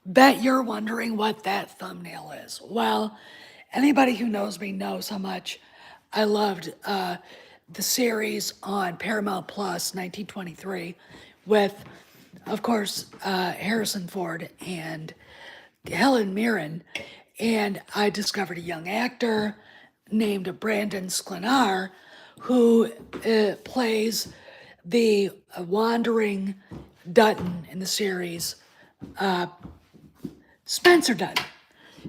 Bet you're wondering what that thumbnail is. Well, anybody who knows me knows how much I loved the series on Paramount Plus, 1923, with, of course, Harrison Ford and Helen Mirren. And I discovered a young actor named Brandon Sklenar who plays the wandering Dutton in the series, Spencer Dutton.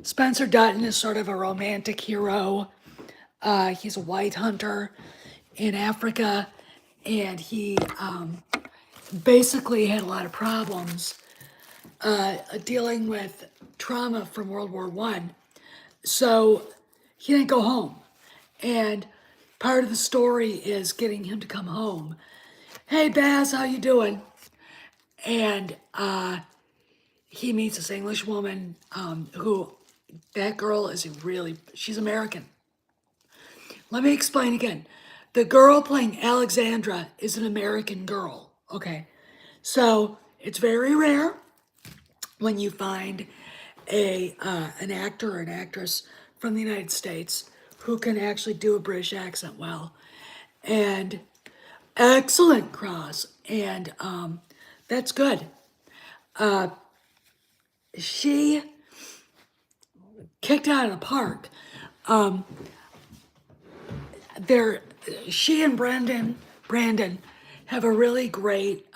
Spencer Dutton is sort of a romantic hero. He's a white hunter in Africa, and he basically had a lot of problems dealing with trauma from World War One. So he didn't go home, and part of the story is getting him to come home. Hey Baz, how you doing? And he meets this English woman who, that girl is she's American. Let me explain again. The girl playing Alexandra is an American girl, okay? So it's very rare when you find an actor or an actress from the United States who can actually do a British accent well. And excellent, Cross. And that's good. She kicked out of the park. There, she and Brandon have a really great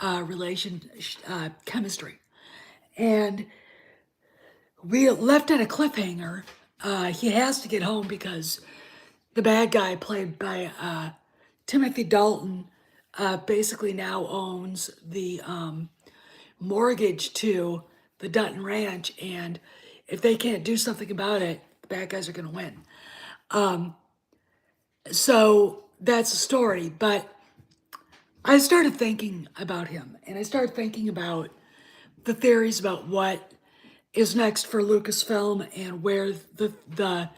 chemistry. And we left at a cliffhanger. He has to get home because the bad guy played by Timothy Dalton basically now owns the mortgage to the Dutton Ranch, and if they can't do something about it, the bad guys are going to win. So that's the story. But I started thinking about him, and I started thinking about the theories about what is next for Lucasfilm and where the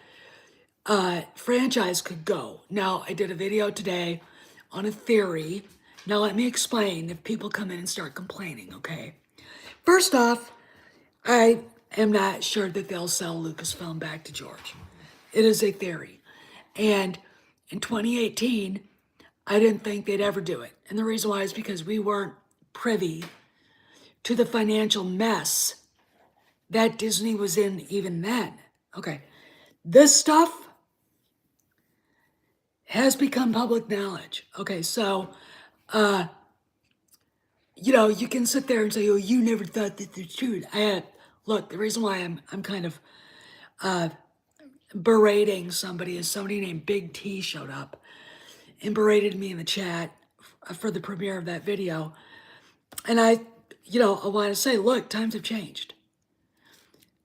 franchise could go. Now, I did a video today on a theory. Now, let me explain if people come in and start complaining, okay? First off, I am not sure that they'll sell Lucasfilm back to George. It is a theory. And in 2018, I didn't think they'd ever do it. And the reason why is because we weren't privy to the financial mess that Disney was in even then. Okay, this stuff has become public knowledge. Okay, so, you can sit there and say, oh, you never thought that the truth. Look, the reason why I'm kind of berating somebody is somebody named Big T showed up and berated me in the chat for the premiere of that video. And I want to say, look, times have changed.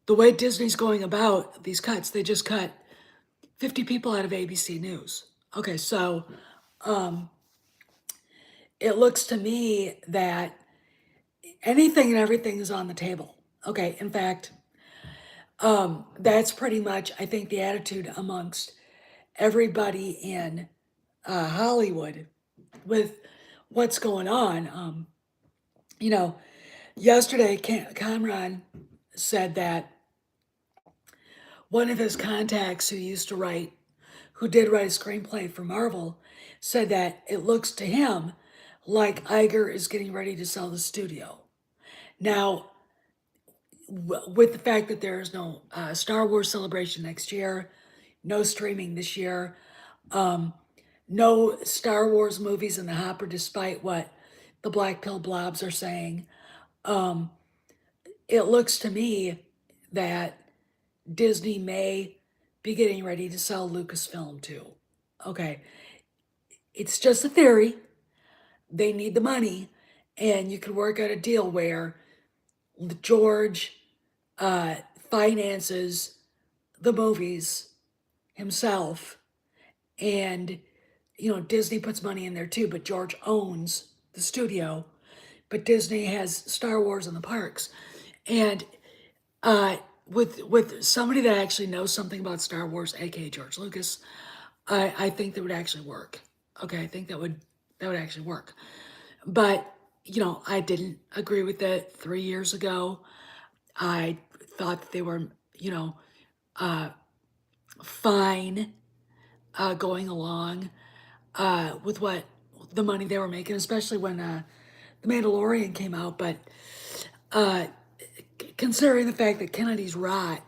The way Disney's going about these cuts, they just cut 50 people out of ABC News. Okay, so it looks to me that anything and everything is on the table. Okay, in fact, that's pretty much, I think, the attitude amongst everybody in Hollywood with what's going on. Yesterday, Conrad said that one of his contacts who did write a screenplay for Marvel, said that it looks to him like Iger is getting ready to sell the studio. Now, with the fact that there is no Star Wars celebration next year, no streaming this year, no Star Wars movies in the hopper, despite what the Black Pill blobs are saying, it looks to me that Disney may be getting ready to sell Lucasfilm too. Okay, it's just a theory. They need the money, and you could work out a deal where George finances the movies himself, and Disney puts money in there too, but George owns the studio, but Disney has Star Wars in the parks. And with somebody that actually knows something about Star Wars, aka George Lucas, I think that would actually work. Okay, I think that would actually work. But I didn't agree with it 3 years ago. I thought that they were, fine going along with what the money they were making, especially when The Mandalorian came out. But considering the fact that Kennedy's rot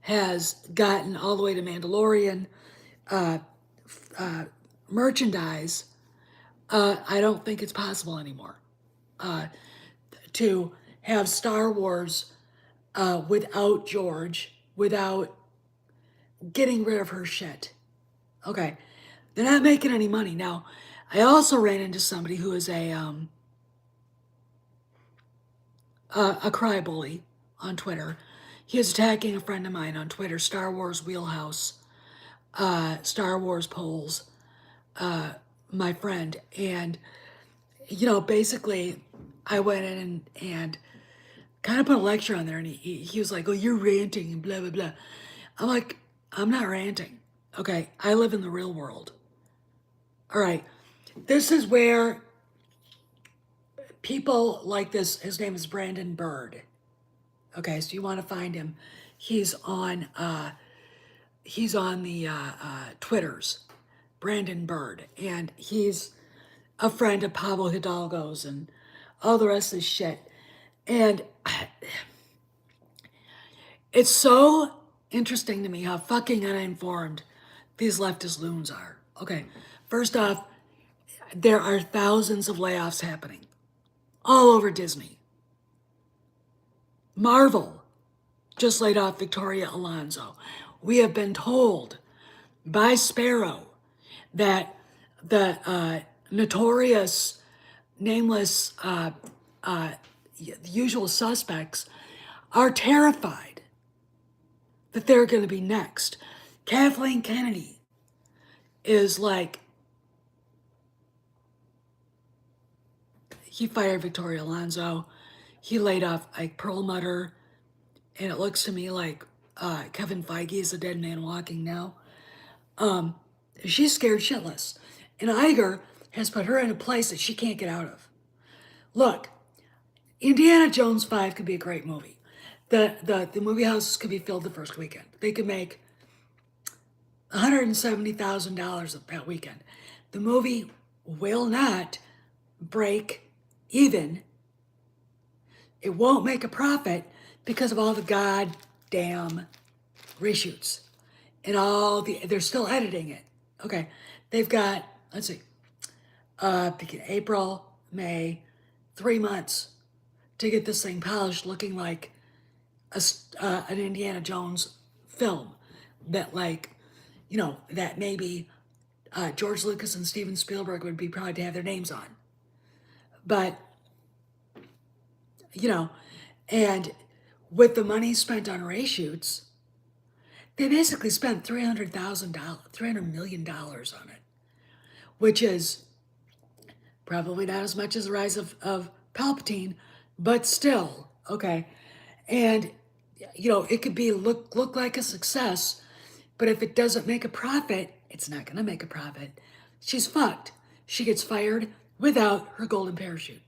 has gotten all the way to Mandalorian merchandise, I don't think it's possible anymore to have Star Wars without George, without getting rid of her shit. Okay, they're not making any money. Now, I also ran into somebody who is a cry bully on Twitter. He was attacking a friend of mine on Twitter, Star Wars Wheelhouse, Star Wars polls, my friend. And, basically, I went in and kind of put a lecture on there, and he was like, oh, you're ranting and blah, blah, blah. I'm like, I'm not ranting. Okay, I live in the real world. All right, this is where people like this, his name is Brandon Bird. Okay, so you want to find him. He's on the Twitters, Brandon Bird, and he's a friend of Pablo Hidalgo's and all the rest of this shit. And it's so interesting to me how fucking uninformed these leftist loons are. Okay, first off, there are thousands of layoffs happening all over Disney. Marvel just laid off Victoria Alonso. We have been told by Sparrow that the notorious, nameless, usual suspects are terrified that they're going to be next. Kathleen Kennedy is like, he fired Victoria Alonso. He laid off Ike Perlmutter. And it looks to me like Kevin Feige is a dead man walking now. She's scared shitless. And Iger has put her in a place that she can't get out of. Look, Indiana Jones 5 could be a great movie. The movie houses could be filled the first weekend. They could make $170,000 that weekend. The movie will not break even. It won't make a profit because of all the goddamn reshoots and they're still editing it. Okay, they've got, let's see, April, May, 3 months to get this thing polished, looking like an Indiana Jones film that, that maybe George Lucas and Steven Spielberg would be proud to have their names on. But, and with the money spent on reshoots, they basically spent $300 million on it, which is probably not as much as the rise of Palpatine, but still, okay. And, it could be look like a success, but if it doesn't make a profit, it's not going to make a profit. She's fucked. She gets fired without her golden parachute.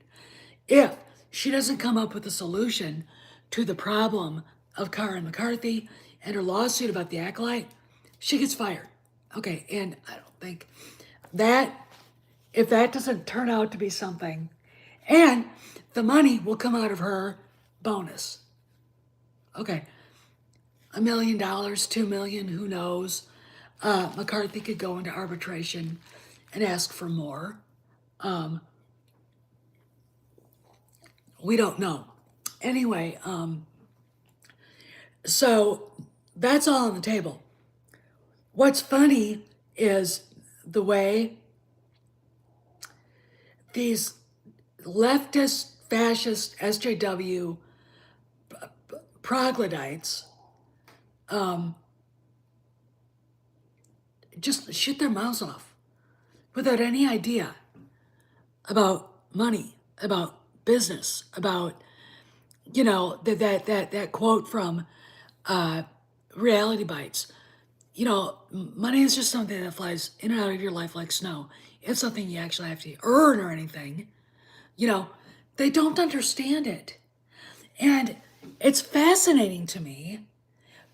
If she doesn't come up with a solution to the problem of Karen McCarthy and her lawsuit about the Acolyte, she gets fired. Okay, and I don't think that, if that doesn't turn out to be something, and the money will come out of her bonus. Okay, $1 million, $2 million, who knows? McCarthy could go into arbitration and ask for more. We don't know. Anyway, so that's all on the table. What's funny is the way these leftist, fascist, SJW troglodytes just shit their mouths off without any idea about money, about business, about, that quote from Reality Bites. Money is just something that flies in and out of your life like snow. It's something you actually have to earn or anything. They don't understand it. And It's fascinating to me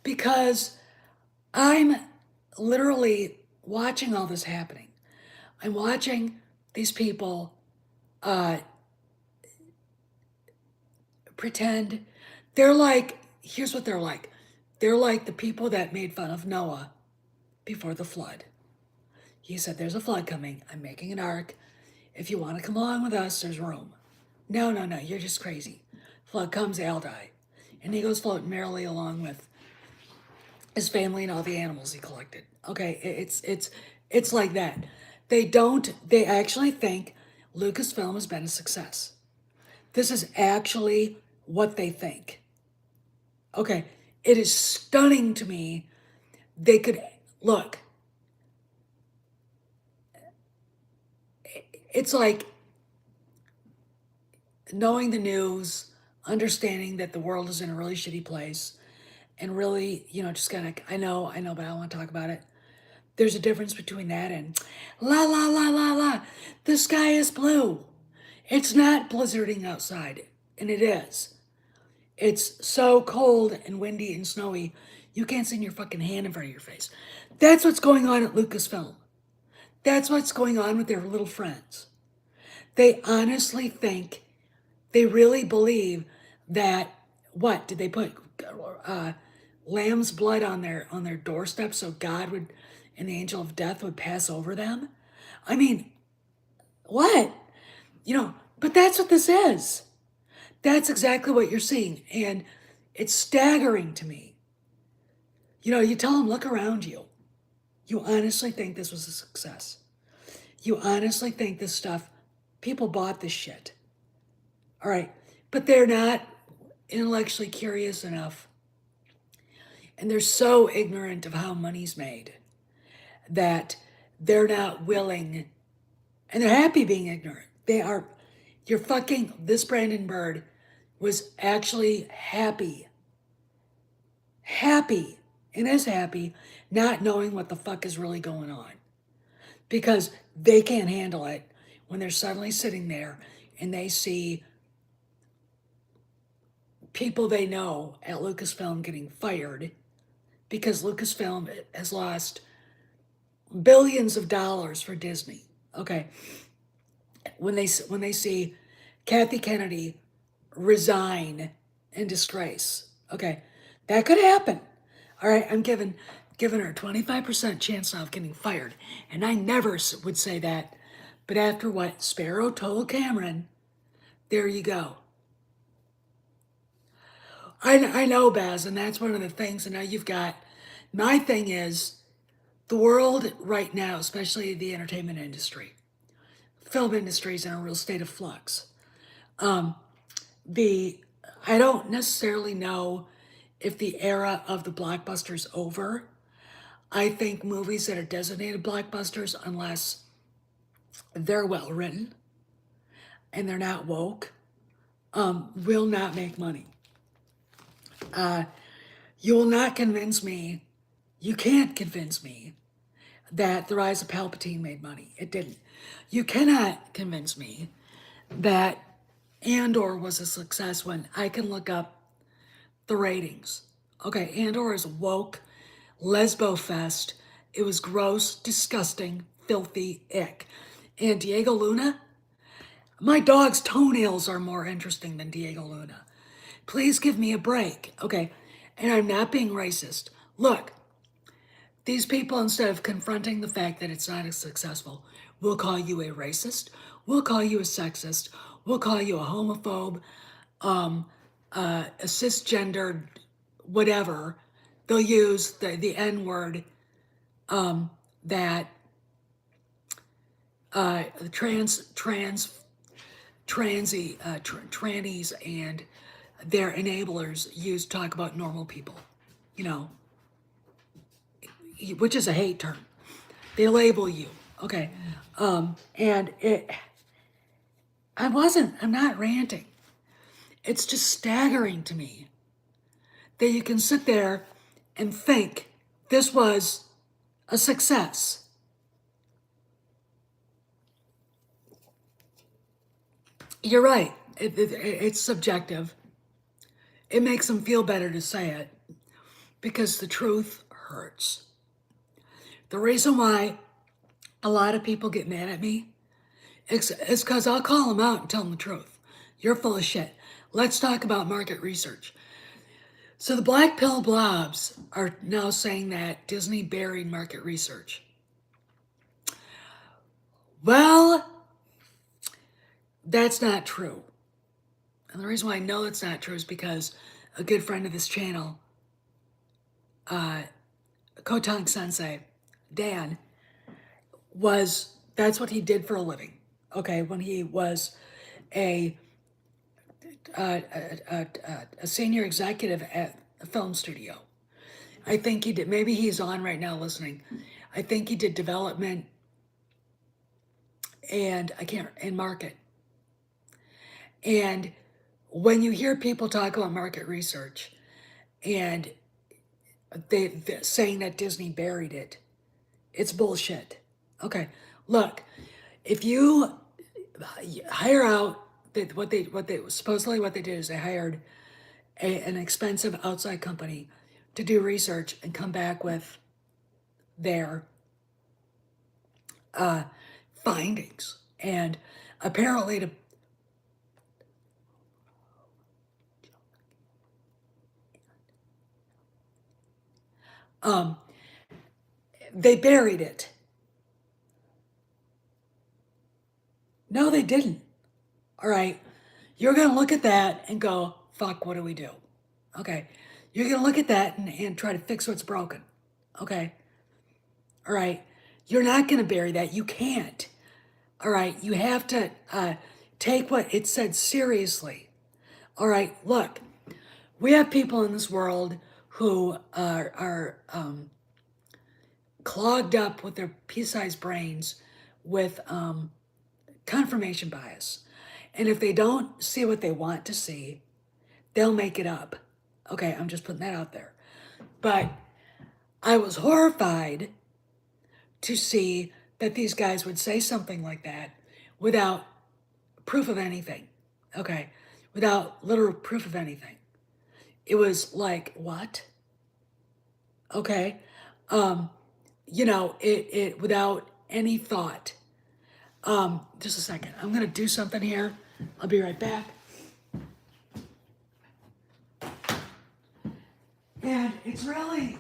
because I'm literally watching all this happening. I'm watching these people uh, pretend they're like, here's what they're like. They're like the people that made fun of Noah before the flood. He said, there's a flood coming. I'm making an ark. If you want to come along with us, there's room. No, no, no, you're just crazy. Flood comes, they all die. And he goes floating merrily along with his family and all the animals he collected. Okay, it's like that. They actually think Lucasfilm has been a success. This is actually what they think. Okay, it is stunning to me. They could, look, it's like knowing the news, understanding that the world is in a really shitty place, and really, just kind of, I know, but I don't want to talk about it. There's a difference between that and la la la la la, the sky is blue. It's not blizzarding outside, and it is. It's so cold and windy and snowy, you can't see your fucking hand in front of your face. That's what's going on at Lucasfilm. That's what's going on with their little friends. They honestly think, they really believe that, what did they put uh, lamb's blood on their doorstep so God would and the angel of death would pass over them? I mean, what? But that's what this is. That's exactly what you're seeing, and it's staggering to me. You tell them, look around you. You honestly think this was a success. You honestly think this stuff, people bought this shit. All right, but they're not intellectually curious enough, and they're so ignorant of how money's made that they're not willing, and they're happy being ignorant. You're fucking, this Brandon Bird was actually happy, and is happy, not knowing what the fuck is really going on. Because they can't handle it when they're suddenly sitting there and they see people they know at Lucasfilm getting fired because Lucasfilm has lost billions of dollars for Disney. Okay, when they see Kathy Kennedy resign in disgrace. Okay, that could happen. All right, I'm giving her a 25% chance now of getting fired, and I never would say that. But after what Sparrow told Cameron, there you go. I know, Baz, and that's one of the things. And now you've got, my thing is, the world right now, especially the entertainment industry, film industry is in a real state of flux. The I don't necessarily know if the era of the blockbusters over. I think movies that are designated blockbusters, unless they're well written and they're not woke, will not make money. You will not convince me, you can't convince me that The Rise of Palpatine made money. It didn't. You cannot convince me that Andor was a success when I can look up the ratings. Okay, Andor is woke, lesbo fest. It was gross, disgusting, filthy ick. And Diego Luna, my dog's toenails are more interesting than Diego Luna. Please give me a break. Okay, and I'm not being racist. Look, these people, instead of confronting the fact that it's not as successful, will call you a racist, will call you a sexist, will call you a homophobe, a cisgendered, whatever. They'll use the N word, that trannies and their enablers use to talk about normal people, you know, which is a hate term. They label you, okay, and I'm not ranting. It's just staggering to me that you can sit there and think this was a success. You're right. It's subjective. it makes them feel better to say it because the truth hurts. The reason why a lot of people get mad at me is because I'll call them out and tell them the truth. You're full of shit. Let's talk about market research. So the black pill blobs are now saying that Disney buried market research. Well, that's not true. And the reason why I know it's not true is because a good friend of this channel, Kotang Sensei, Dan, that's what he did for a living. Okay, when he was a senior executive at a film studio. I think he did, maybe he's on right now listening. I think he did development and market. And when you hear people talk about market research and they're saying that Disney buried it, it's bullshit. Okay, look, if you hire out what they supposedly what they did is they hired an expensive outside company to do research and come back with their findings. And apparently they buried it. No, they didn't. All right. You're going to look at that and go, fuck, what do we do? Okay. You're going to look at that and try to fix what's broken. Okay. All right. You're not going to bury that. You can't. All right. You have to take what it said seriously. All right. Look, we have people in this world who are clogged up with their pea-sized brains with confirmation bias. And if they don't see what they want to see, they'll make it up. Okay, I'm just putting that out there. But I was horrified to see that these guys would say something like that without proof of anything. Okay, without literal proof of anything. It was like, what? Okay, it without any thought. Just a second. I'm gonna do something here. I'll be right back. And it's really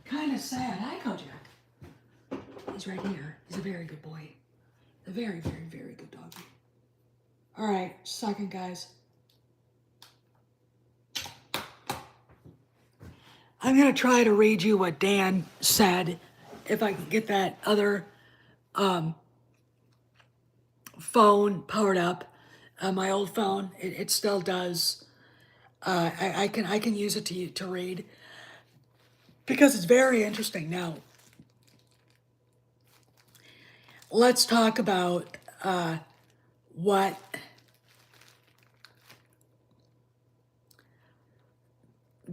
kind of sad. Hi, Kojak. He's right here. He's a very good boy. A very, very, very good dog. All right, second, guys. I'm going to try to read you what Dan said, if I can get that other phone powered up. My old phone, it still does. I can use it to read because it's very interesting. Now, let's talk about what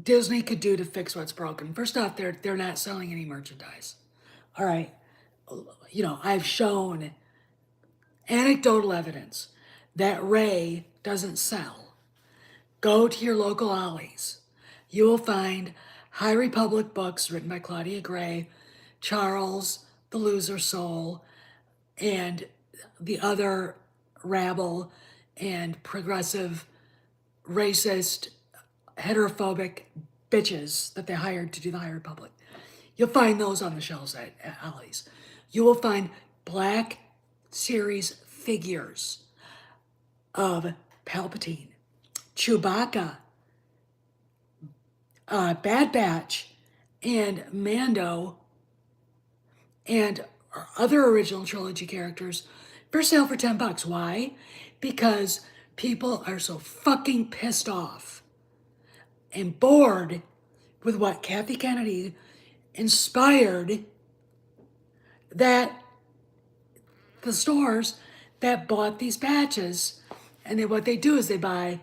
Disney could do to fix what's broken. First off, they're not selling any merchandise. All right, I've shown anecdotal evidence that Ray doesn't sell. Go to your local Ollie's. You will find High Republic books written by Claudia Gray, Charles, The Loser Soul, and the other rabble and progressive, racist, heterophobic bitches that they hired to do the High Republic. You'll find those on the shelves at Ollie's. You will find Black Series figures of Palpatine, Chewbacca, Bad Batch, and Mando, and other original trilogy characters for sale for $10. Why? Because people are so fucking pissed off and bored with what Kathy Kennedy inspired that the stores that bought these batches, and what they do is they buy,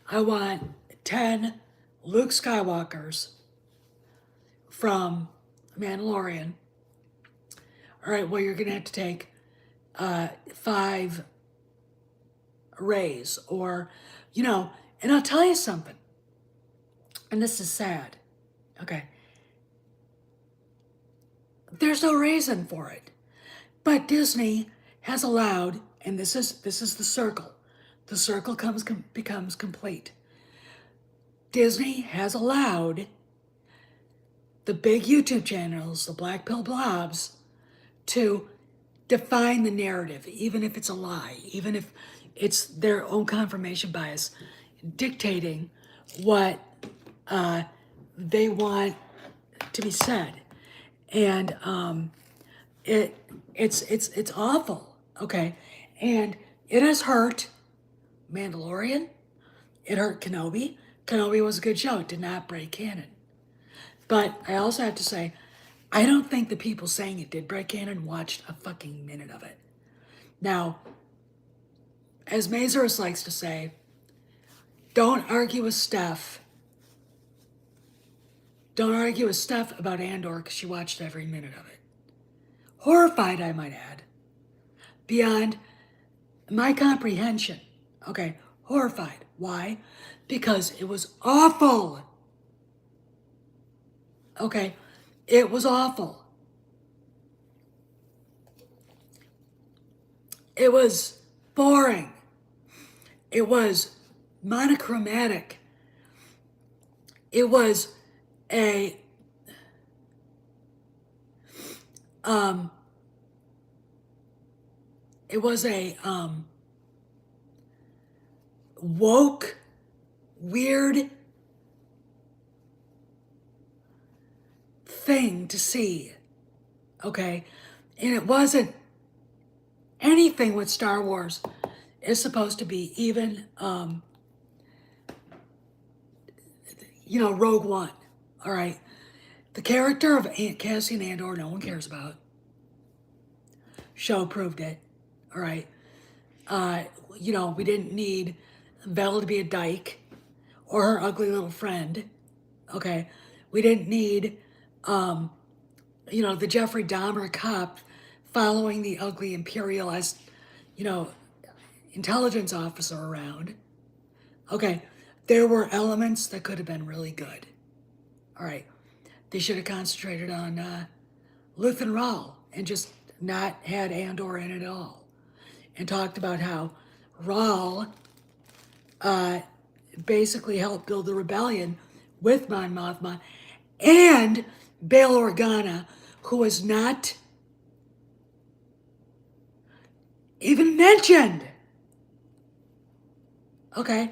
I want 10 Luke Skywalkers from Mandalorian. All right, well, you're going to have to take 5 Rays or You know, and I'll tell you something, and this is sad, okay? There's no reason for it. But Disney has allowed, and this is the circle. The circle becomes complete. Disney has allowed the big YouTube channels, the Black Pill Blobs, to define the narrative, even if it's a lie, even if it's their own confirmation bias, dictating what they want to be said, and it's awful, okay, and it has hurt Mandalorian. It hurt Kenobi. Kenobi was a good show. It did not break canon. But I also have to say, I don't think the people saying it did break canon watched a fucking minute of it. Now, as Mazurus likes to say, don't argue with Steph. Don't argue with Steph about Andor because she watched every minute of it. Horrified, I might add. Beyond my comprehension. Okay, horrified. Why? Because it was awful. Okay, it was awful. It was boring. It was monochromatic. It was a woke, weird thing to see. Okay, and it wasn't anything what Star Wars is supposed to be, even Rogue One. All right, the character of Cassian Andor, no one cares about. Show proved it. All right, we didn't need Vel to be a dyke or her ugly little friend. Okay, we didn't need the Jeffrey Dahmer cop following the ugly imperialist, intelligence officer around. Okay, there were elements that could have been really good. All right, they should have concentrated on Luthen Rawl and just not had Andor in it at all, and talked about how Rawl basically helped build the rebellion with Mon Mothma and Bail Organa, who was not even mentioned. Okay,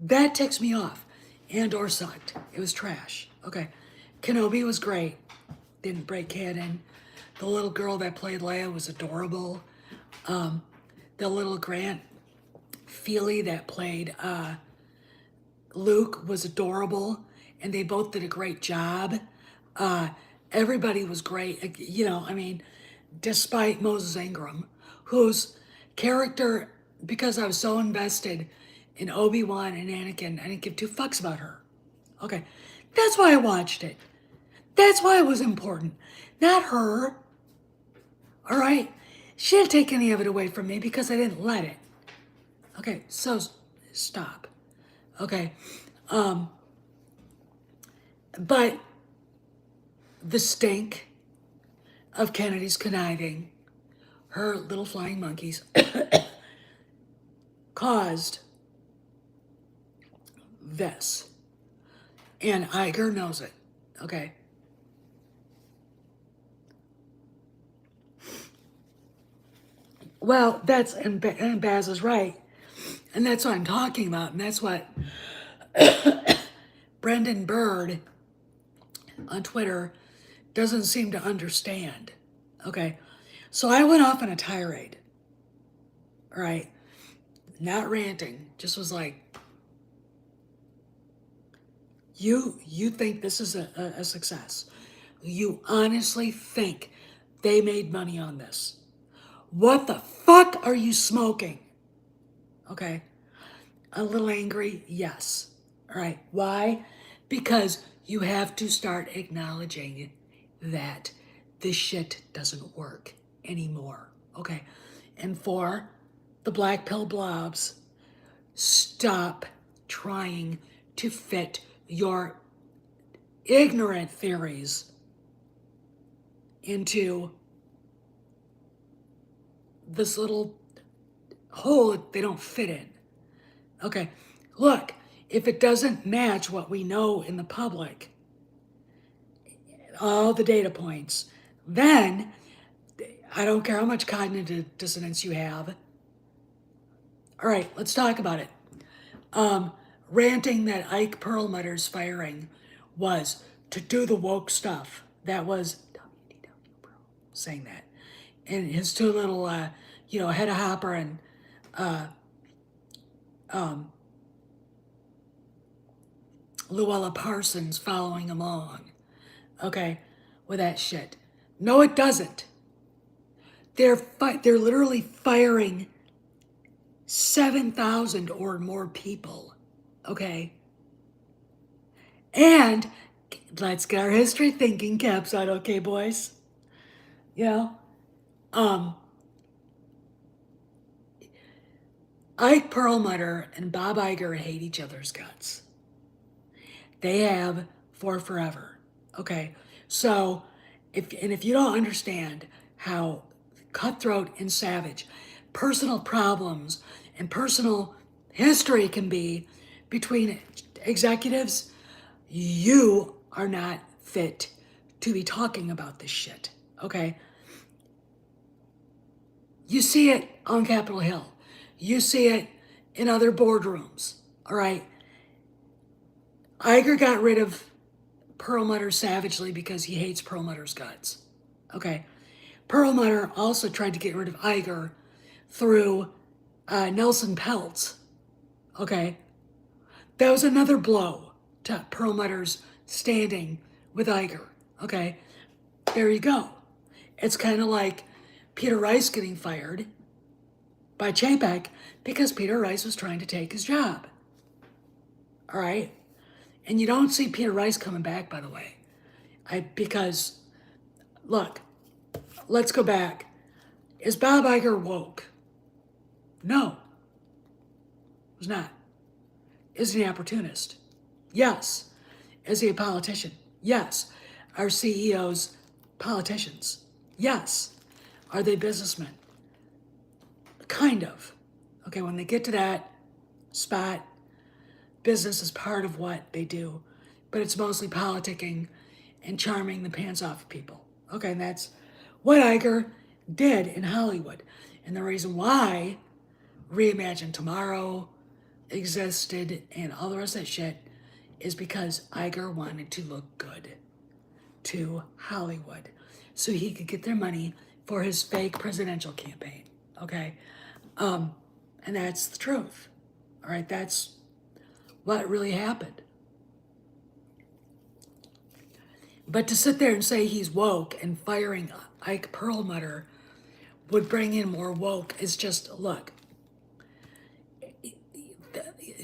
that ticks me off. Andor sucked. It was trash. Okay, Kenobi was great. Didn't break canon. The little girl that played Leia was adorable. The little Grant Feely that played Luke was adorable, and they both did a great job. Everybody was great. Despite Moses Ingram, whose character, because I was so invested in Obi-Wan and Anakin, I didn't give two fucks about her. Okay, that's why I watched it. That's why it was important. Not her. All right? She didn't take any of it away from me because I didn't let it. Okay, so stop. Okay. But the stink of Kennedy's conniving, her little flying monkeys, caused this. And Iger knows it. Okay. Well, and Baz is right. And that's what I'm talking about. And that's what Brendan Bird on Twitter doesn't seem to understand. Okay. So I went off on a tirade. All right. Not ranting. Just was like, you think this is a success. You honestly think they made money on this. What the fuck are you smoking? Okay. A little angry? Yes. All right. Why? Because you have to start acknowledging that this shit doesn't work anymore. Okay. And for the Black Pill Blobs Stop trying to fit your ignorant theories into this little hole that they don't fit in. Okay, look, if it doesn't match what we know in the public, all the data points, then I don't care how much cognitive dissonance you have. All right, let's talk about it. Ranting that Ike Perlmutter's firing was to do the woke stuff. That was WDW, bro, saying that. And his two little, Hedda Hopper and Luella Parsons following along, okay, with that shit. No, it doesn't. They're literally firing 7,000 or more people, okay? And let's get our history thinking caps on, okay, boys? You know, Ike Perlmutter and Bob Iger hate each other's guts. They have for forever. Okay, so if you don't understand how cutthroat and savage personal problems and personal history can be between executives, you are not fit to be talking about this shit. Okay, you see it on Capitol Hill. You see it in other boardrooms. All right. Iger got rid of Perlmutter savagely because he hates Perlmutter's guts. Okay. Perlmutter also tried to get rid of Iger through Nelson Peltz. Okay. That was another blow to Perlmutter's standing with Iger. Okay. There you go. It's kind of like Peter Rice getting fired by Chapek because Peter Rice was trying to take his job. All right? And you don't see Peter Rice coming back, by the way. Because, look, let's go back. Is Bob Iger woke? No. He's not. Is he an opportunist? Yes. Is he a politician? Yes. Are CEOs politicians? Yes. Are they businessmen? Kind of. Okay, when they get to that spot, business is part of what they do, but it's mostly politicking and charming the pants off of people. Okay, and that's what Iger did in Hollywood. And the reason why Reimagine Tomorrow existed and all the rest of that shit is because Iger wanted to look good to Hollywood so he could get their money for his fake presidential campaign. Okay? And that's the truth. All right? That's what really happened. But to sit there and say he's woke and firing Ike Perlmutter would bring in more woke is just, look,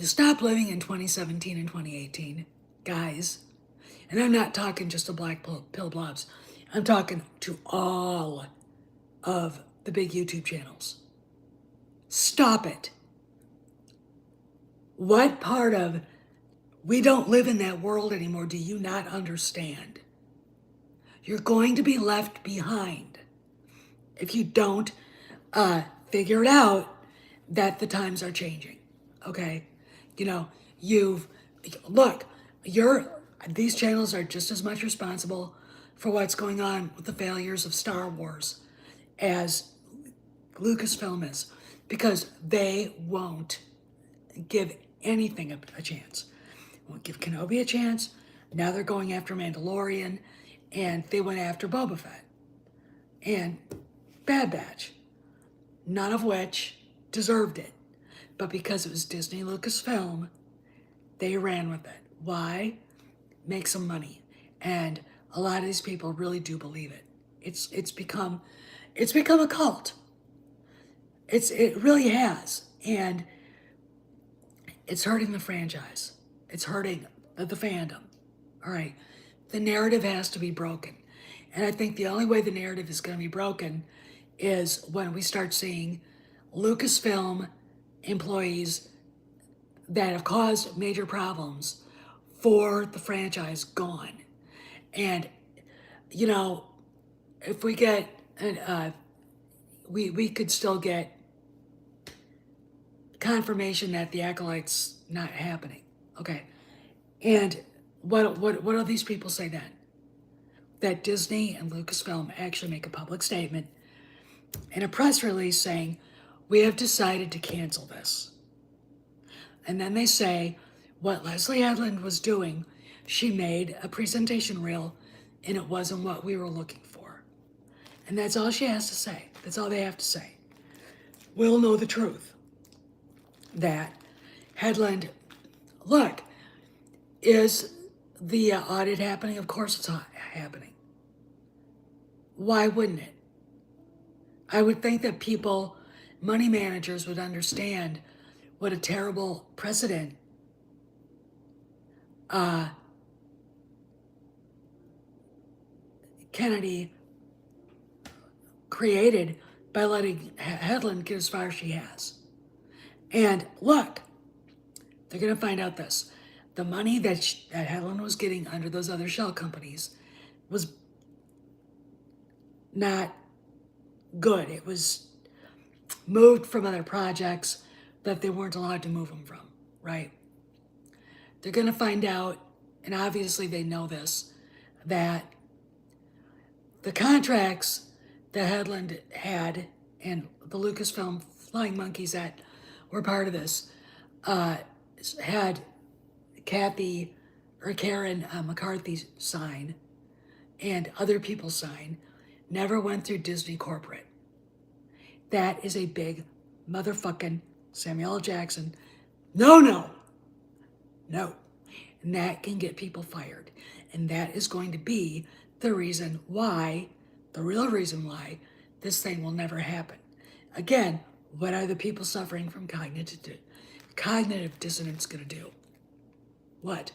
stop living in 2017 and 2018, guys. And I'm not talking just to black pill blobs. I'm talking to all of the big YouTube channels. Stop it. What part of we don't live in that world anymore do you not understand? You're going to be left behind if you don't figure it out that the times are changing. Okay? These channels are just as much responsible for what's going on with the failures of Star Wars as Lucasfilm is, because they won't give anything a chance. Won't give Kenobi a chance. Now they're going after Mandalorian, and they went after Boba Fett and Bad Batch, none of which deserved it. But because it was Disney Lucasfilm, they ran with it. Why? Make some money. And a lot of these people really do believe it. It's become a cult. It really has. And it's hurting the franchise. It's hurting the fandom. All right. The narrative has to be broken. And I think the only way the narrative is going to be broken is when we start seeing Lucasfilm employees that have caused major problems for the franchise gone. And, you know, if we get, we could still get confirmation that the Acolyte's not happening. Okay. And what do these people say then? That Disney and Lucasfilm actually make a public statement in a press release saying, we have decided to cancel this. And then they say what Leslie Adland was doing, she made a presentation reel and it wasn't what we were looking for. And that's all she has to say. That's all they have to say. We'll know the truth. That Headland, look, is the audit happening? Of course it's happening. Why wouldn't it? I would think that people, money managers, would understand what a terrible precedent Kennedy created by letting Headland get as far as she has. And look, they're going to find out this. The money that Headland was getting under those other shell companies was not good. It was moved from other projects that they weren't allowed to move them from, right? They're going to find out, and obviously they know this, that the contracts that Headland had and the Lucasfilm Flying Monkeys that were part of this had Karen McCarthy sign and other people sign, never went through Disney corporate. That is a big motherfucking Samuel L. Jackson. No. And that can get people fired. And that is going to be the reason why, the real reason why, this thing will never happen. Again, what are the people suffering from cognitive dissonance going to do? What?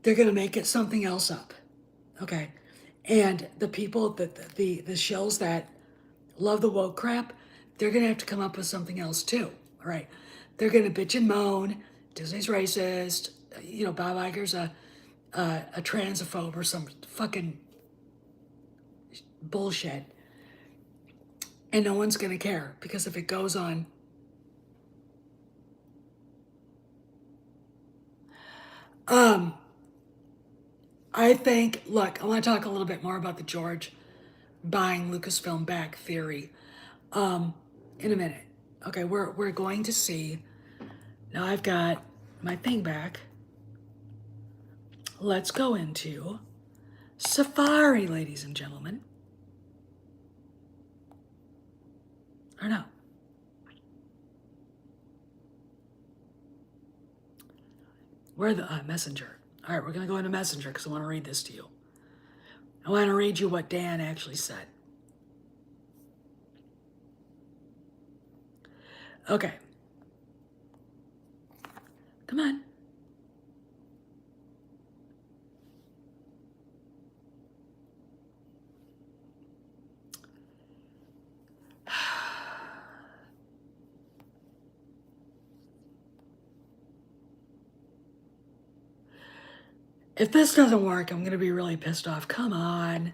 They're going to make it something else up. Okay. And the people, the shills that love the woke crap, they're going to have to come up with something else too. All right. They're going to bitch and moan. Disney's racist. Bob Iger's a transphobe or some fucking bullshit. And no one's going to care because if it goes on, I think, look, I want to talk a little bit more about the George buying Lucasfilm back theory in a minute. Okay, we're going to see. Now I've got my thing back. Let's go into Safari, ladies and gentlemen. Or no. Where the Messenger. All right, we're going to go into Messenger because I want to read this to you. I want to read you what Dan actually said. Okay. Come on. If this doesn't work, I'm going to be really pissed off. Come on.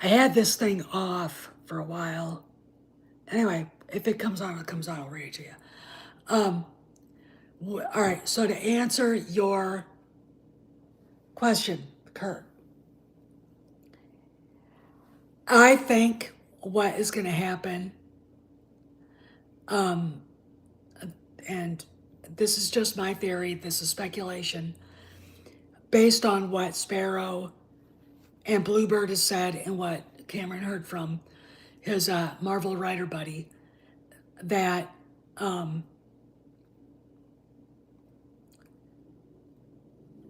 I had this thing off for a while. Anyway, if it comes on, it comes on. I'll read it to you. All right, so to answer your question, Kurt, I think what is going to happen, and this is just my theory, this is speculation, based on what Sparrow and Bluebird has said and what Cameron heard from his Marvel writer buddy, that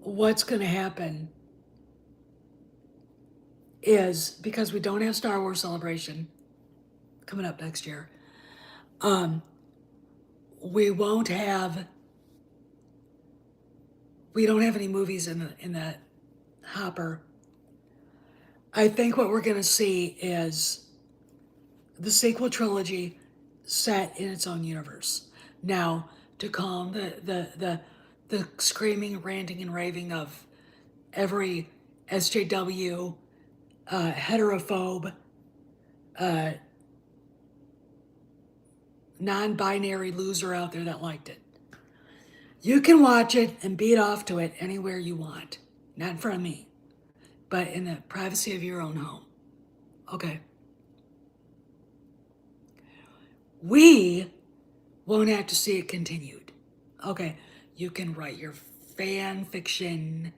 what's going to happen is, because we don't have Star Wars Celebration coming up next year, we don't have any movies in the hopper. I think what we're going to see is the sequel trilogy set in its own universe. Now, to calm the screaming, ranting, and raving of every SJW, heterophobe, non-binary loser out there that liked it. You can watch it and beat off to it anywhere you want. Not in front of me, but in the privacy of your own home. Okay. We won't have to see it continued. Okay. You can write your fan fiction.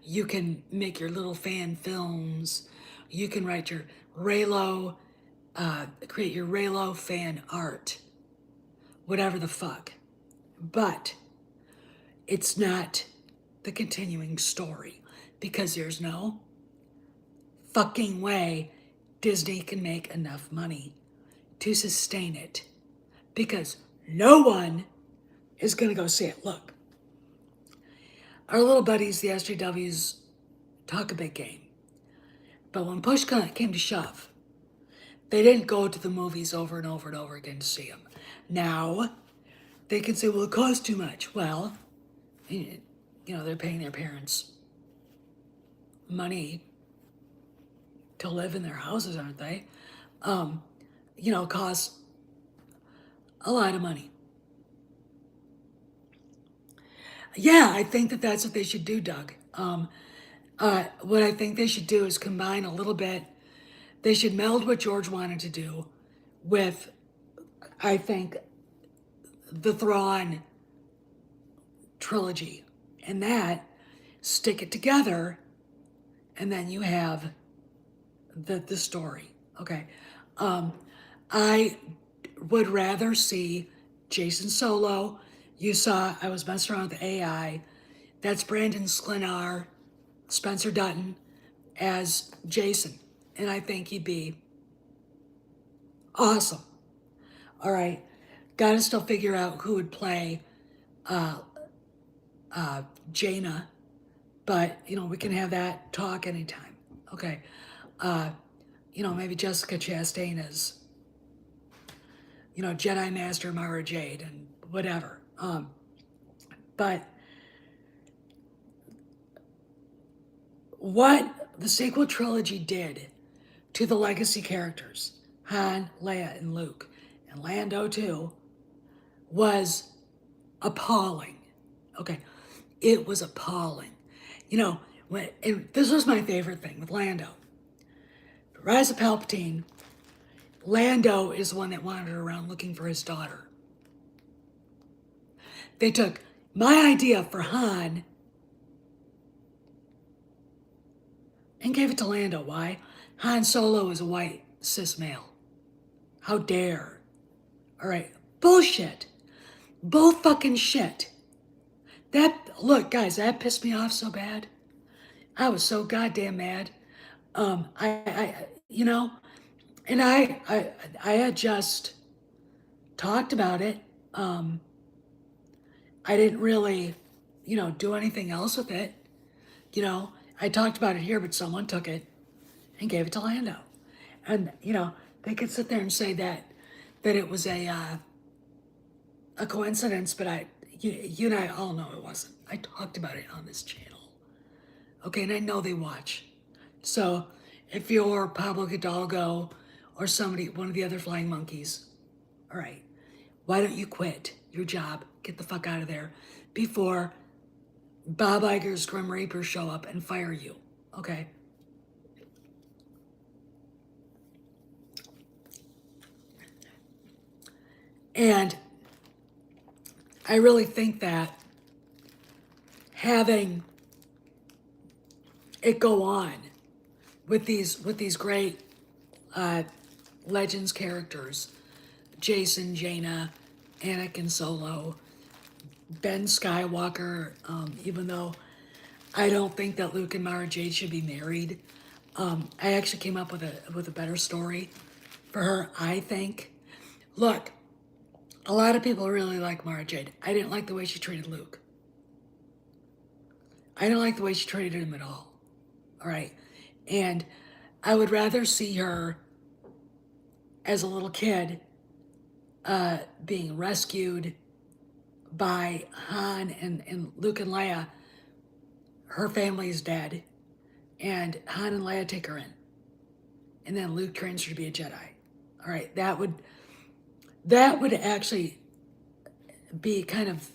You can make your little fan films. You can write your Raylo, create your Raylo fan art. Whatever the fuck. But it's not the continuing story because there's no fucking way Disney can make enough money to sustain it because no one is going to go see it. Look, our little buddies, the SJWs, talk a big game. But when push came to shove, they didn't go to the movies over and over and over again to see them. Now, they can say, well, it costs too much. Well, you know, they're paying their parents money to live in their houses, aren't they? You know, it costs a lot of money. Yeah, I think that that's what they should do, Doug. What I think they should do is combine a little bit. They should meld what George wanted to do with, I think, the Thrawn trilogy. And that, stick it together, and then you have the story. Okay. I would rather see Jason Solo. You saw I was messing around with AI. That's Brandon Sklenar, Spencer Dutton as Jason. And I think he'd be awesome. All right. Got to still figure out who would play Jaina. But, you know, we can have that talk anytime. Okay. You know, maybe Jessica Chastain is, you know, Jedi Master Mara Jade and whatever. But what the sequel trilogy did to the legacy characters, Han, Leia, and Luke, and Lando too, was appalling. Okay, it was appalling. You know, and this was my favorite thing with Lando. Rise of Palpatine, Lando is the one that wandered around looking for his daughter. They took my idea for Han and gave it to Lando. Why? Han Solo is a white cis male. How dare. All right. Bullshit. Bull fucking shit. Look, guys, that pissed me off so bad. I was so goddamn mad. You know, and I had just talked about it. I didn't really, you know, do anything else with it. You know, I talked about it here, but someone took it and gave it to Lando. And, you know, they could sit there and say that it was a coincidence, but you and I all know it wasn't. I talked about it on this channel. Okay, and I know they watch. So if you're Pablo Hidalgo or somebody, one of the other flying monkeys, all right, why don't you quit your job, get the fuck out of there before Bob Iger's Grim Reapers show up and fire you, okay? And I really think that having it go on with these great Legends characters, Jason, Jaina, Anakin Solo, Ben Skywalker, even though I don't think that Luke and Mara Jade should be married. I actually came up with a better story for her, I think. Look, a lot of people really like Mara Jade. I didn't like the way she treated Luke. I didn't like the way she treated him at all. All right. And I would rather see her as a little kid being rescued by Han and Luke and Leia. Her family's dead, and Han and Leia take her in, and then Luke trains her to be a Jedi. All right, that would actually be kind of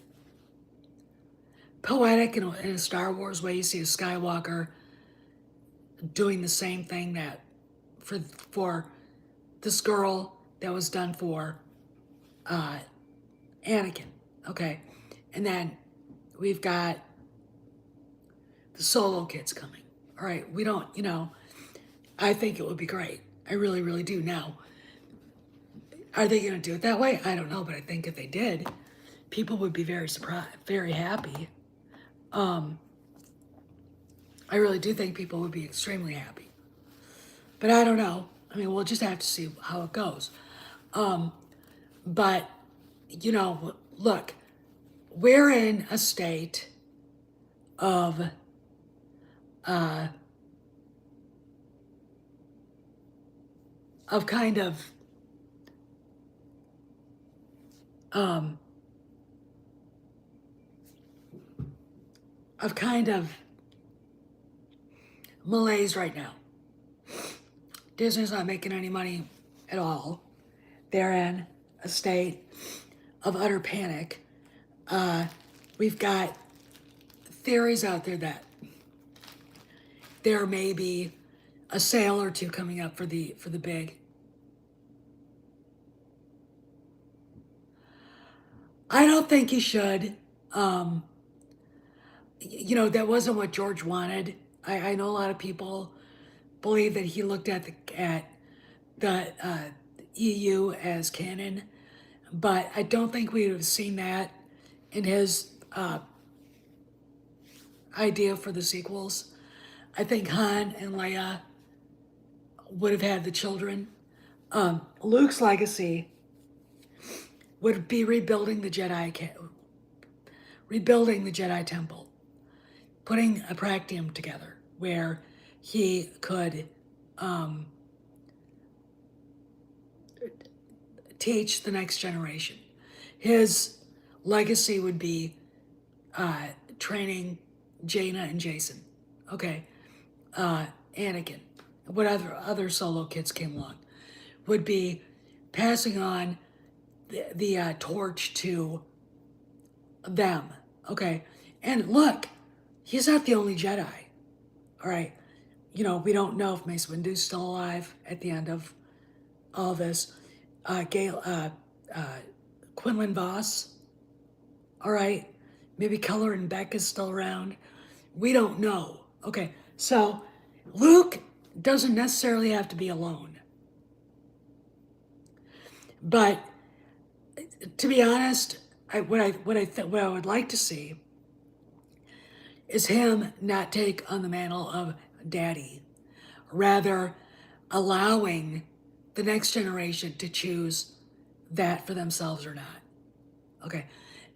poetic in a Star Wars way. You see a Skywalker doing the same thing that for this girl that was done for Anakin. Okay, and then we've got the Solo kids coming. All right, we don't, I think it would be great. I really, really do. Now, are they going to do it that way? I don't know, but I think if they did, people would be very surprised, very happy. I really do think people would be extremely happy. But I don't know. I mean, we'll just have to see how it goes. But, look, we're in a state of kind of malaise right now. Disney's not making any money at all. They're in a state of utter panic. We've got theories out there that there may be a sale or two coming up for the big. I don't think he should. That wasn't what George wanted. I know a lot of people believe that he looked at the EU as canon, but I don't think we would have seen that in his idea for the sequels. I think Han and Leia would have had the children. Luke's legacy would be rebuilding the Jedi Temple, putting a practium together where he could teach the next generation. His legacy would be training Jaina and Jason. Okay, Anakin, what other Solo kids came along, would be passing on the torch to them. Okay, and look, he's not the only Jedi. All right, we don't know if Mace Windu's still alive at the end of all this. Quinlan Voss. All right, maybe Keller and Beck is still around. We don't know. Okay, so Luke doesn't necessarily have to be alone. But to be honest, what I would like to see is him not take on the mantle of daddy, rather allowing the next generation to choose that for themselves or not. Okay,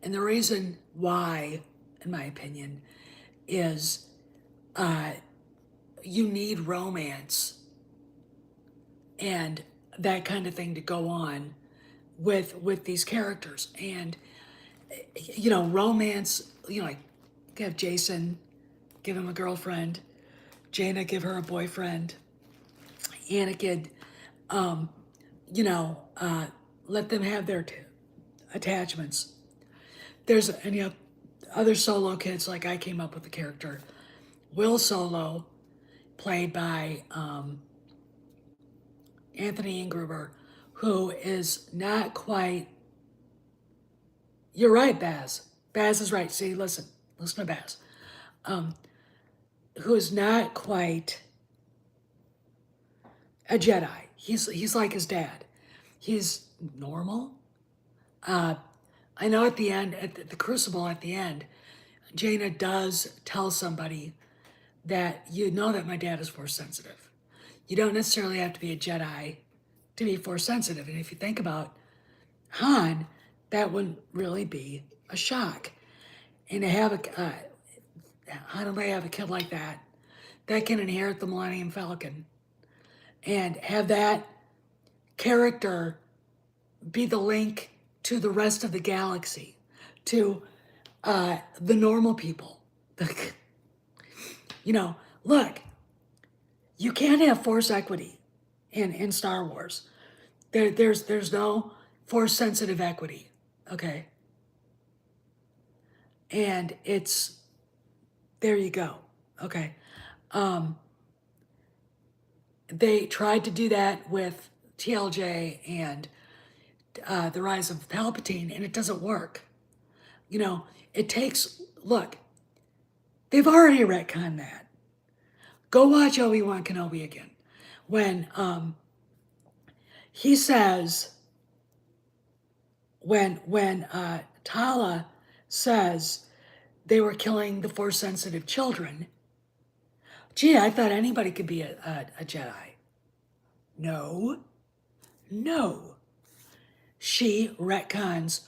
and the reason why, in my opinion, is you need romance and that kind of thing to go on with these characters. And romance, like have Jason give him a girlfriend, Jaina give her a boyfriend, Anakin let them have their attachments. There's any other Solo kids, like I came up with the character Will Solo, played by Anthony Ingruber, who is not quite. You're right, Baz. Baz is right. See, listen to Baz. Who is not quite a Jedi. He's like his dad. He's normal. I know at the end, at the Crucible at the end, Jaina does tell somebody that that my dad is Force sensitive. You don't necessarily have to be a Jedi to be Force sensitive. And if you think about Han, that wouldn't really be a shock. And to have Han and Leia have a kid like that can inherit the Millennium Falcon and have that character be the link to the rest of the galaxy, to the normal people. You know, look, you can't have force equity in Star Wars. There's no force sensitive equity, okay? And it's there you go, okay? Um, they tried to do that with TLJ and the rise of Palpatine, and it doesn't work. You know, it takes look. They've already retconned that. Go watch Obi-Wan Kenobi again, when he says when Tala says they were killing the force sensitive children. Gee, I thought anybody could be a Jedi. No, no. She retcons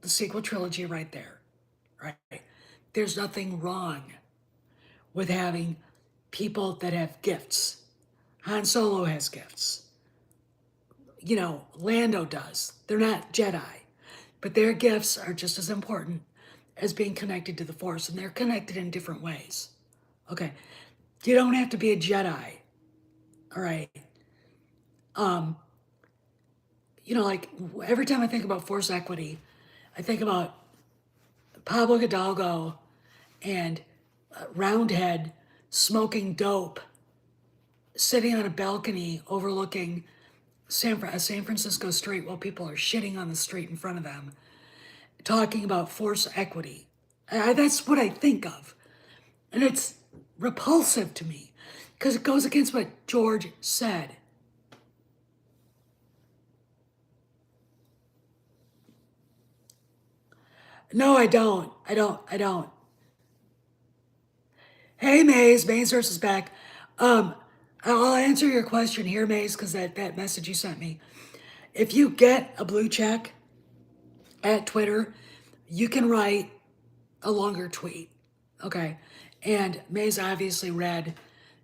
the sequel trilogy right there, right? There's nothing wrong with having people that have gifts. Han Solo has gifts. You know, Lando does. They're not Jedi, but their gifts are just as important as being connected to the Force, and they're connected in different ways. Okay, you don't have to be a Jedi, all right? Um, you know, like every time I think about Force equity, I think about Pablo Hidalgo and Roundhead smoking dope, sitting on a balcony overlooking a San Francisco street while people are shitting on the street in front of them, talking about force equity. That's what I think of. And it's repulsive to me because it goes against what George said. No, I don't. I don't. Hey, Maze. Maze versus back. Um, I'll answer your question here, Maze, because that message you sent me. If you get a blue check at Twitter, you can write a longer tweet. Okay. And Maze obviously read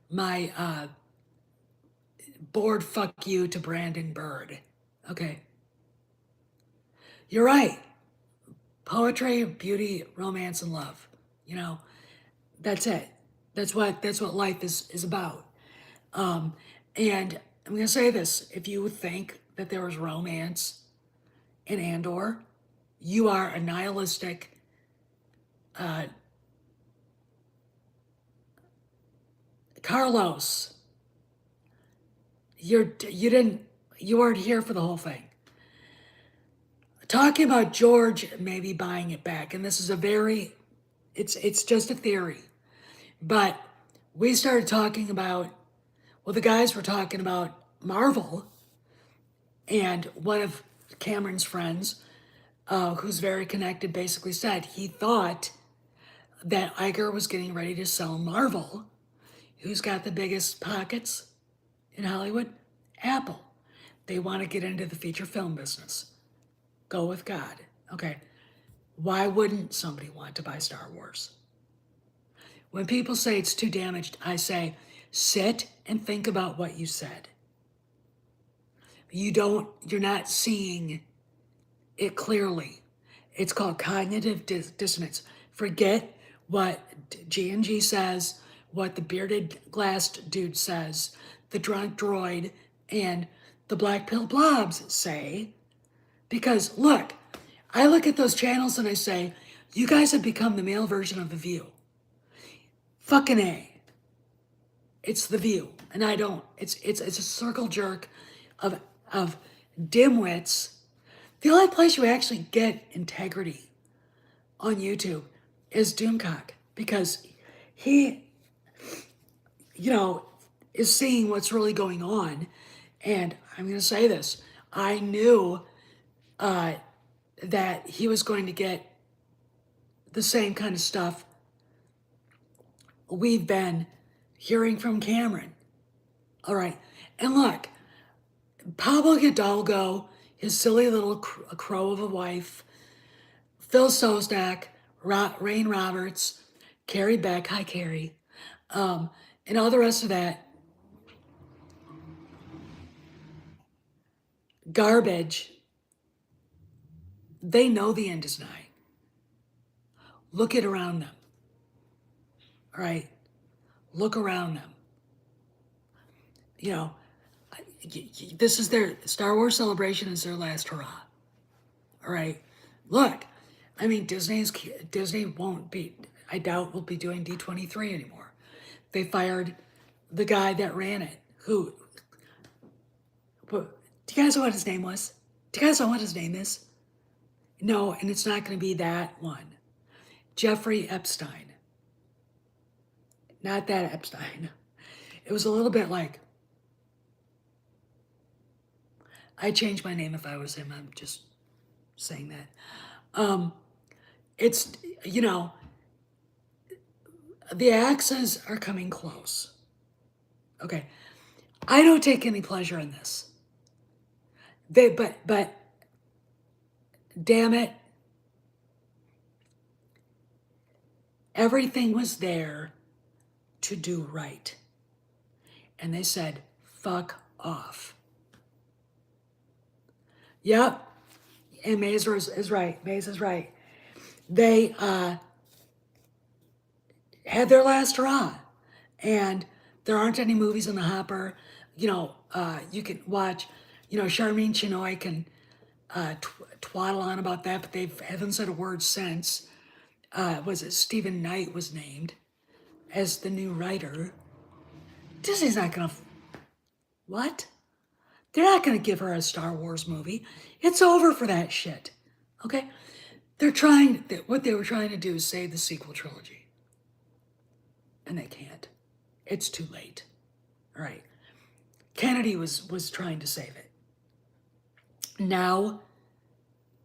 my board fuck you to Brandon Bird. Okay. You're right. Poetry, beauty, romance, and love. You know, that's it. That's what life is about. Um, and I'm gonna say this: if you think that there was romance in Andor, you are a nihilistic. Uh, Carlos, you weren't here for the whole thing. Talking about George maybe buying it back, and this is a very, it's just a theory, but we started talking about, well, the guys were talking about Marvel, and one of Cameron's friends, who's very connected, basically said he thought that Iger was getting ready to sell Marvel. Who's got the biggest pockets in Hollywood? Apple. They want to get into the feature film business. Go with God. Okay. Why wouldn't somebody want to buy Star Wars? When people say it's too damaged, I say, sit and think about what you said. You're not seeing it clearly. It's called cognitive dissonance. Forget what G&G says, what the bearded glass dude says, the drunk droid, and the black pill blobs say. Because look, I look at those channels and I say, you guys have become the male version of The View. Fucking A. It's The View. And I don't, it's a circle jerk of dimwits. The only place you actually get integrity on YouTube is Doomcock, because he, you know, is seeing what's really going on. And I'm going to say this: I knew that he was going to get the same kind of stuff we've been hearing from Cameron. All right. And look, Pablo Hidalgo, his silly little crow of a wife, Phil Sosnak, Rain Roberts, Carrie Beck, hi Carrie, and all the rest of that garbage They know the end is nigh. Look at around them. All right? Look around them. You know, this is their Star Wars Celebration is their last hurrah. All right? Look, I mean, Disney won't be, I doubt will be doing D23 anymore. They fired the guy that ran it. Who, do you guys know what his name was? Do you guys know what his name is? No, and it's not going to be that one. Jeffrey Epstein. Not that Epstein. It was a little bit like, I'd change my name if I was him. I'm just saying that. It's, you know, the axes are coming close. Okay. I don't take any pleasure in this. But damn it, everything was there to do right. And they said, fuck off. Yep. And Maze is right. Maze is right. They had their last hurrah. And there aren't any movies in the hopper. You know, you can watch, you know, Charmaine Chinoy can twaddle on about that, but they haven't said a word since. Was it Stephen Knight was named as the new writer? Disney's not gonna. What? They're not gonna give her a Star Wars movie. It's over for that shit. Okay? They're trying. What they were trying to do is save the sequel trilogy, and they can't. It's too late. All right. Kennedy was trying to save it. Now,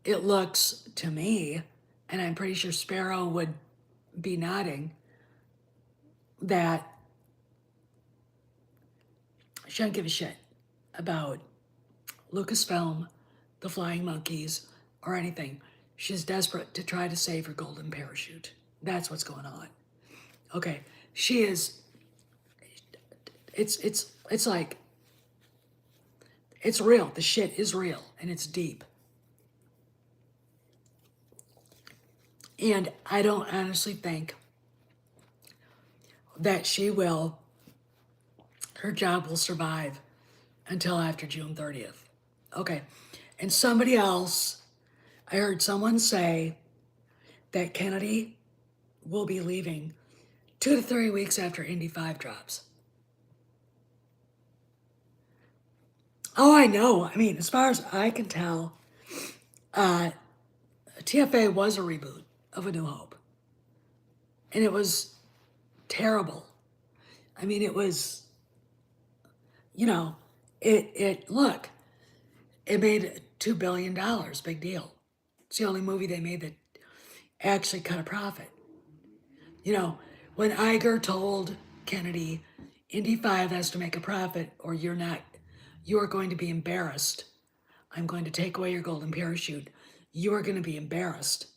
it looks to me, and I'm pretty sure Sparrow would be nodding, that she don't give a shit about Lucasfilm, the Flying Monkeys, or anything. She's desperate to try to save her golden parachute. That's what's going on. Okay, she is. It's like, it's real. The shit is real, and it's deep. And I don't honestly think that her job will survive until after June 30th. Okay. And somebody else, I heard someone say that Kennedy will be leaving 2 to 3 weeks after Indy 5 drops. Oh, I know. I mean, as far as I can tell, TFA was a reboot of A New Hope. And it was terrible. I mean, it was, you know, look, it made $2 billion, big deal. It's the only movie they made that actually cut a profit. You know, when Iger told Kennedy, Indy 5 has to make a profit or you are going to be embarrassed. I'm going to take away your golden parachute. You are going to be embarrassed.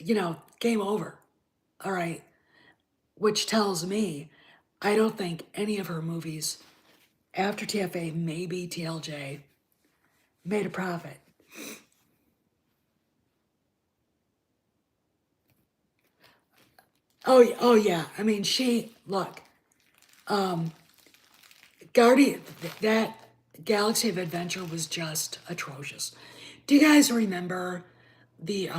You know, game over. All right. Which tells me, I don't think any of her movies after TFA, maybe TLJ, made a profit. Oh yeah. I mean, look, Guardian, that Galaxy of Adventure was just atrocious. Do you guys remember the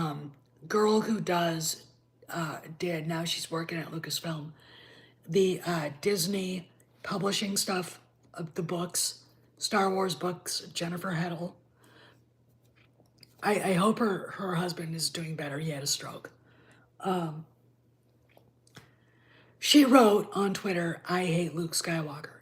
girl who did, now she's working at Lucasfilm, the Disney publishing stuff of the books, Star Wars books, Jennifer Heddle? I hope her husband is doing better. He had a stroke. She wrote on Twitter, I hate Luke Skywalker.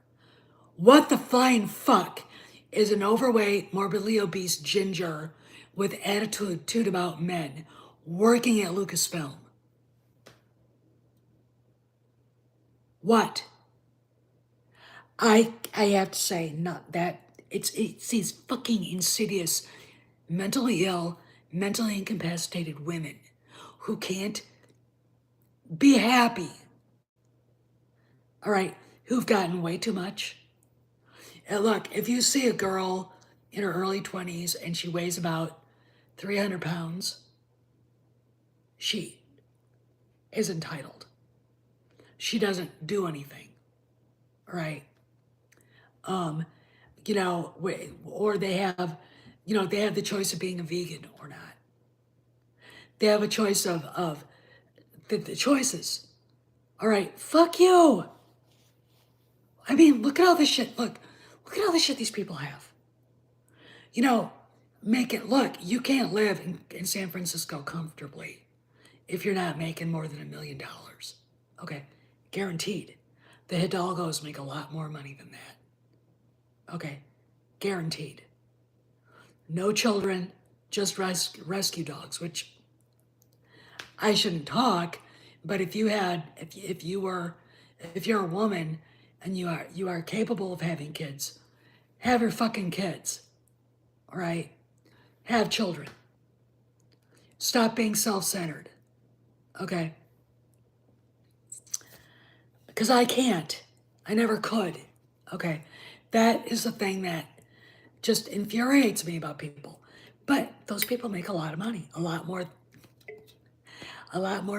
What the flying fuck is an overweight, morbidly obese ginger with attitude about men working at Lucasfilm? What? I have to say, not that. It's these fucking insidious, mentally ill, mentally incapacitated women who can't be happy. All right, who've gotten way too much. And look, if you see a girl in her early 20s and she weighs about 300 pounds, she is entitled. She doesn't do anything, right? You know, or they have, you know, they have the choice of being a vegan or not. They have a choice of the choices. All right, fuck you. I mean, look at all this shit. Look at all the shit these people have. You know, make it look, you can't live in San Francisco comfortably if you're not making more than $1 million. Okay, guaranteed. The Hidalgos make a lot more money than that. Okay, guaranteed. No children, just rescue dogs, which I shouldn't talk, but if you're a woman and you are capable of having kids, have your fucking kids. All right? Have children. Stop being self-centered. Okay? Because I can't. I never could. Okay? That is the thing that just infuriates me about people. But those people make a lot of money, a lot more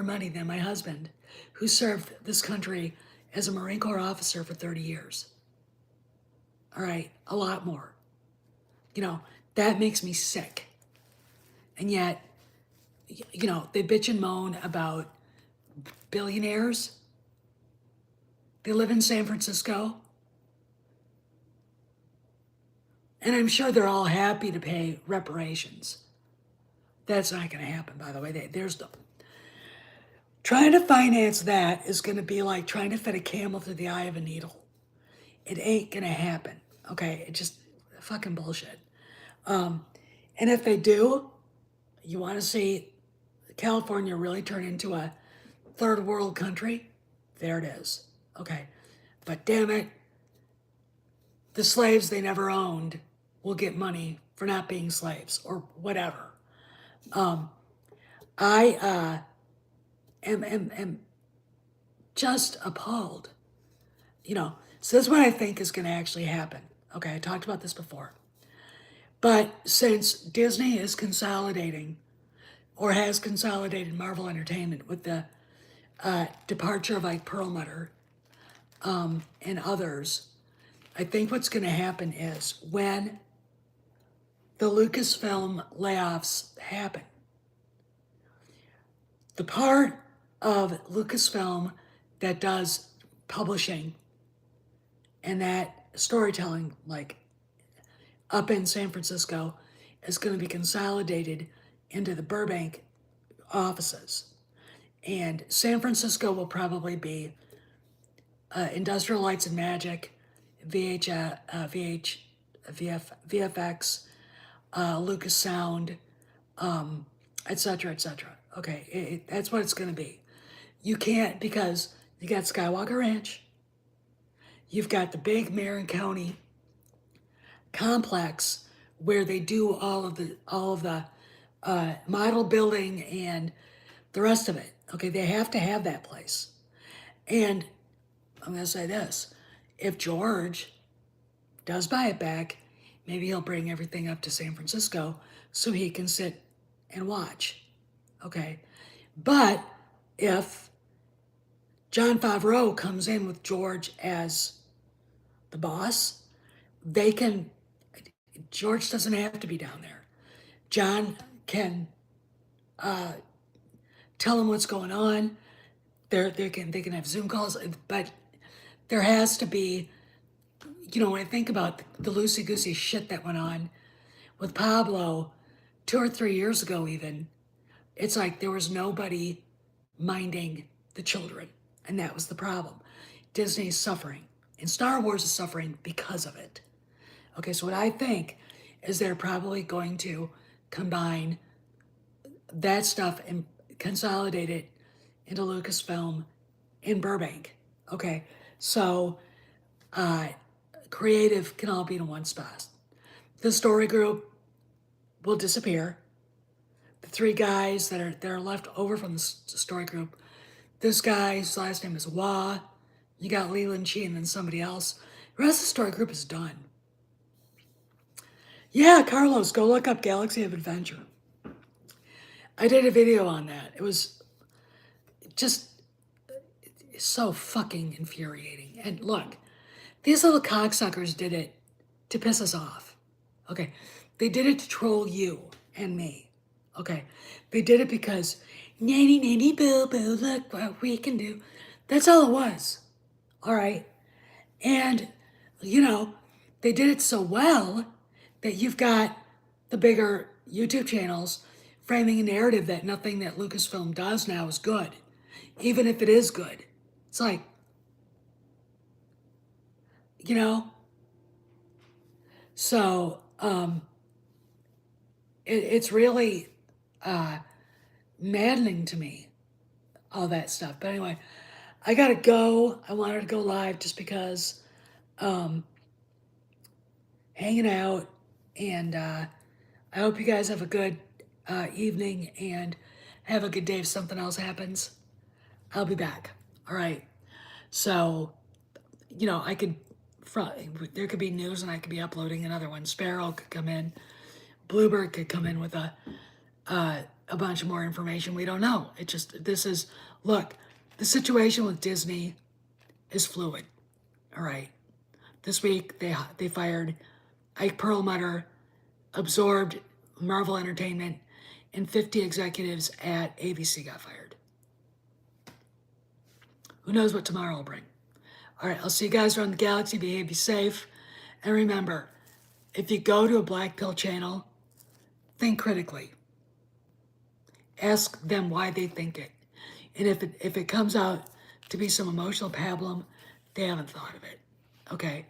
money than my husband, who served this country as a Marine Corps officer for 30 years. All right, a lot more. You know, that makes me sick. And yet, you know, they bitch and moan about billionaires. They live in San Francisco. And I'm sure they're all happy to pay reparations. That's not going to happen, by the way. There's no. Trying to finance that is going to be like trying to fit a camel through the eye of a needle. It ain't going to happen. Okay? It just fucking bullshit. And if they do, you want to see California really turn into a third world country? There it is. Okay. But damn it, the slaves they never owned will get money for not being slaves or whatever. I am just appalled. You know, so this is what I think is going to actually happen. Okay, I talked about this before. But since Disney is consolidating or has consolidated Marvel Entertainment with the departure of like Perlmutter and others, I think what's going to happen is when the Lucasfilm layoffs happen, the part of Lucasfilm that does publishing and that storytelling, like up in San Francisco, is going to be consolidated into the Burbank offices. And San Francisco will probably be Industrial Lights and Magic, VFX, Lucas Sound, etc., etc. Okay, that's what it's going to be. You can't, because you got Skywalker Ranch, you've got the big Marin County complex where they do all of the model building and the rest of it. Okay, they have to have that place. And I'm going to say this: if George does buy it back, maybe he'll bring everything up to San Francisco so he can sit and watch. Okay, but if Jon Favreau comes in with George as the boss, they can. George doesn't have to be down there. John can tell him what's going on. They can have Zoom calls, but there has to be. You know, when I think about the loosey goosey shit that went on with Pablo 2 or 3 years ago, even, it's like there was nobody minding the children, and that was the problem. Disney's suffering, and Star Wars is suffering because of it. Okay, so what I think is they're probably going to combine that stuff and consolidate it into Lucasfilm in Burbank. Okay, so creative can all be in one spot. The story group will disappear. The three guys that are left over from the story group, this guy's last name is Wah. You got Leland Chi and then somebody else. The rest of the story group is done. Yeah, Carlos, go look up Galaxy of Adventure. I did a video on that. It was just so fucking infuriating. And look, these little cocksuckers did it to piss us off. Okay. They did it to troll you and me. Okay. They did it because nanny nanny boo boo, look what we can do. That's all it was. All right. And, you know, they did it so well that you've got the bigger YouTube channels framing a narrative that nothing that Lucasfilm does now is good, even if it is good. It's like, you know, so it's really maddening to me, all that stuff. But anyway, I gotta go. I wanted to go live just because hanging out, and I hope you guys have a good evening and have a good day. If something else happens, I'll be back. All right. So, you know, there could be news and I could be uploading another one. Sparrow could come in. Bluebird could come in with a bunch more information. We don't know. It just, look, the situation with Disney is fluid. All right. This week they fired Ike Perlmutter, absorbed Marvel Entertainment, and 50 executives at ABC got fired. Who knows what tomorrow will bring? All right, I'll see you guys around the galaxy. Be safe. And remember, if you go to a black pill channel, think critically. Ask them why they think it. And if it comes out to be some emotional pablum, they haven't thought of it. Okay?